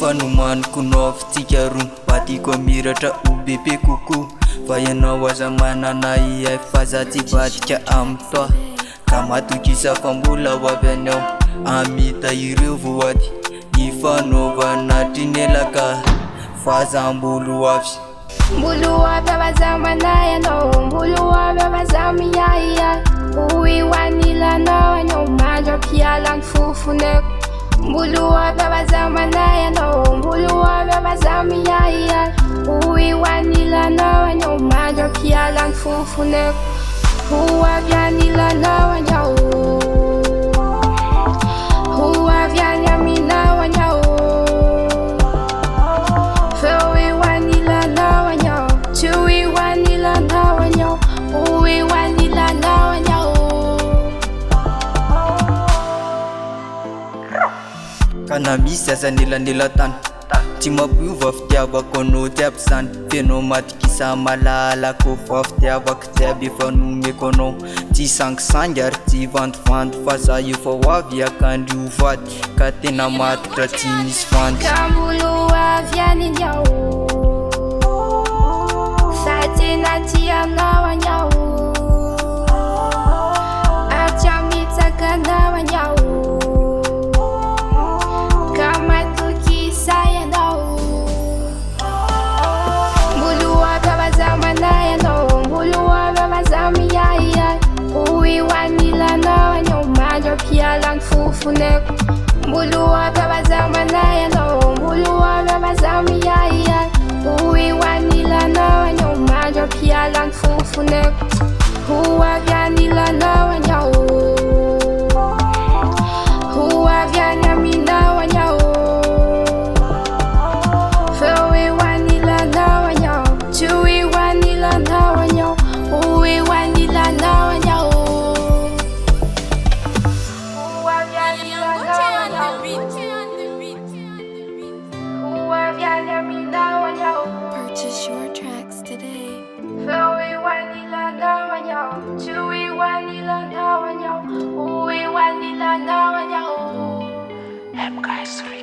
fanoman konof tikaron batiko miratra obebe koko fa ianao aza manana iay fazaty vadika amtoa ka matokisa fa mbola ho avy anao amita ireo voady ny fanaovana trinelaka fazam-bolo avy mbolo avy avazamanay anao mbolo avy avazamiyaiay oi hoanilanao anao mandra-pialany fofoneko mbolo avy avazamanay anao mbolo avy avazamiyaiay oi hoanilanao anao mandra-pialany fofoneko ho avy anilanao anao ho avy any aminao anao kana misy aza nelanelantany tsy mampiova fitiavako anao jiaby zany fenao matikisa malalako fa fitiavako jiaby efa nomeko anao tsy sangisangy ary tsy vandivandy fa za efa ho avy akandry ho vady ka tena matitra tsy misy vandy ka mbolo avy any ao fa tena tianao anyao atya mitsakanao anyao mandra-pialany fofoneko mbolo avy avazamanay anao mbolo avy avazamiyaiay oi hoanilanao anao mandra-pialany fofoneko ho avy anilanao anao ho avy any aminao anao fa oi hoanilanao anao tsy oi hoanilanao anao oi hoanilanao anao Purchase your tracks today. Gasy.